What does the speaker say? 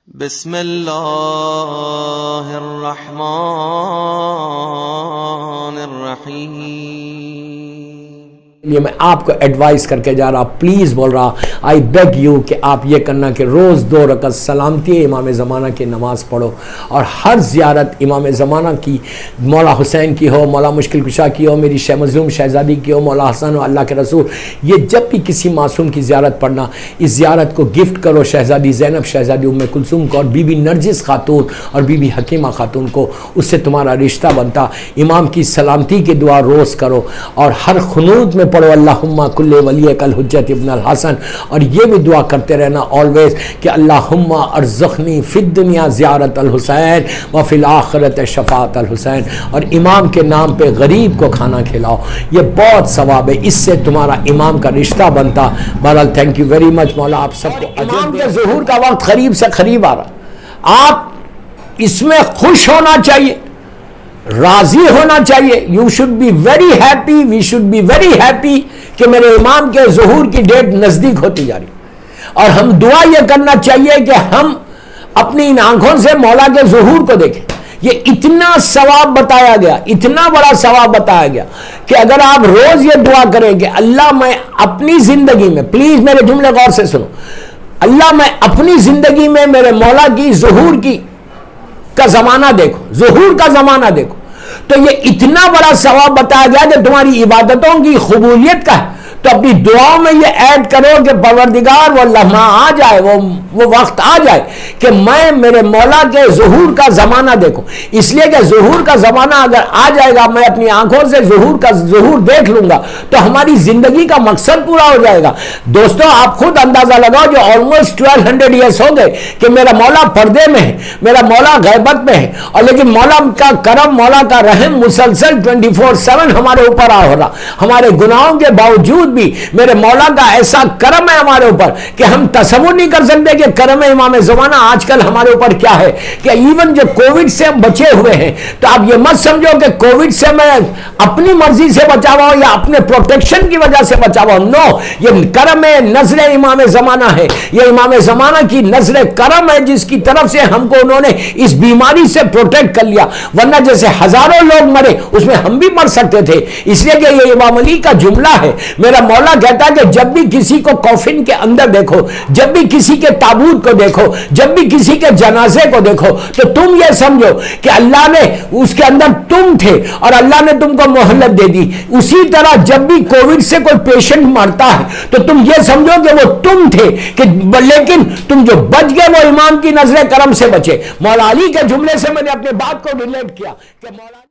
بسم اللہ الرحمن الرحیم۔ یہ میں آپ کو ایڈوائز کر کے جا رہا، پلیز بول رہا، آئی بیگ یو کہ آپ یہ کرنا کہ روز 2 رکعت سلامتی امام زمانہ کی نماز پڑھو، اور ہر زیارت امام زمانہ کی، مولا حسین کی ہو، مولا مشکل کشا کی ہو، میری شہ مظلوم شہزادی کی ہو، مولا حسن و اللہ کے رسول، یہ جب بھی کسی معصوم کی زیارت پڑھنا، اس زیارت کو گفٹ کرو شہزادی زینب، شہزادی ام کلثوم کو، اور بی بی نرجس خاتون اور بی بی حکیمہ خاتون کو، اس سے تمہارا رشتہ بنتا۔ امام کی سلامتی کی دعا روز کرو، اور ہر خنوت میں پڑھو اللہم کل ولیک الحجت ابن الحسن، اور یہ بھی دعا کرتے رہنا آلویز کہ اللہم ارزقنی فی الدنیا زیارت الحسین وفی الآخرت شفاعت الحسین، اور امام کے نام پہ غریب کو کھانا کھلاؤ، یہ بہت ثواب ہے، اس سے تمہارا امام کا رشتہ بنتا۔ بہرحال تھینک یو ویری مچ، مولا آپ سب کو امام کے ظہور کا وقت قریب سے قریب آ رہا، آپ اس میں خوش ہونا چاہیے، راضی ہونا چاہیے۔ You should be very happy, we should be very happy کہ میرے امام کے ظہور کی ڈیٹ نزدیک ہوتی جا رہی، اور ہم دعا یہ کرنا چاہیے کہ ہم اپنی ان آنکھوں سے مولا کے ظہور کو دیکھیں۔ یہ اتنا ثواب بتایا گیا، اتنا بڑا ثواب بتایا گیا کہ اگر آپ روز یہ دعا کریں کہ اللہ میں اپنی زندگی میں، پلیز میرے جملے غور سے سنو، اللہ میں اپنی زندگی میں میرے مولا کی ظہور کا زمانہ دیکھو، ظہور کا زمانہ دیکھو، تو یہ اتنا بڑا ثواب بتایا گیا کہ تمہاری عبادتوں کی قبولیت کا ہے۔ تو اپنی دعاؤں میں یہ ایڈ کرو کہ پروردگار وہ لمحہ آ جائے، وہ وقت آ جائے کہ میں میرے مولا کے ظہور کا زمانہ دیکھوں، اس لیے کہ ظہور کا زمانہ اگر آ جائے گا، میں اپنی آنکھوں سے ظہور دیکھ لوں گا، تو ہماری زندگی کا مقصد پورا ہو جائے گا۔ دوستو آپ خود اندازہ لگاؤ، جو آلموسٹ 1200 ایئرس ہو گئے کہ میرا مولا پردے میں ہے، میرا مولا غیبت میں ہے، اور لیکن مولا کا کرم، مولا کا رحم مسلسل 24/7 ہمارے اوپر آ رہا، ہمارے گناہوں کے باوجود بھی میرے مولا کا ایسا کرم ہے ہمارے اوپر کہ ہم تصور نہیں کر سکتے کہ کرم امام زمانہ آج کل ہمارے اوپر کیا ہے، کہ ایون جو کووڈ سے بچے ہوئے ہیں، تو آپ یہ مت سمجھو کہ کووڈ سے میں اپنی مرضی سے بچا ہوا ہوں یا اپنے پروٹیکشن کی وجہ سے بچا ہوا ہوں، نو، یہ کرم ہے، نظر امام زمانہ ہے، یہ امام زمانہ کی نظر کرم ہے جس کی طرف سے ہم کو انہوں نے اس بیماری سے پروٹیکٹ کر لیا، ورنہ جیسے ہزاروں لوگ مرے اس میں ہم بھی مر سکتے تھے۔ اس لیے کہ یہ امام علی کا جملہ ہے، میرا مولا کہتا ہے کہ جب بھی کسی کو کافن کے اندر دیکھو، جب بھی کسی کے تابوت کو دیکھو، جب بھی کسی کے جنازے کو دیکھو، تو تم یہ سمجھو کہ اللہ نے اس کے اندر تم تھے اور اللہ نے تم کو مہلت دے دی۔ اسی طرح جب بھی کووڈ سے کوئی پیشنٹ مرتا ہے تو تم یہ سمجھو کہ وہ تم تھے، کہ لیکن تم جو بچ گئے وہ امام کی نظر کرم سے بچے۔ مولا علی کے جملے سے میں نے اپنے بات کو ریلیٹ کیا کہ مولا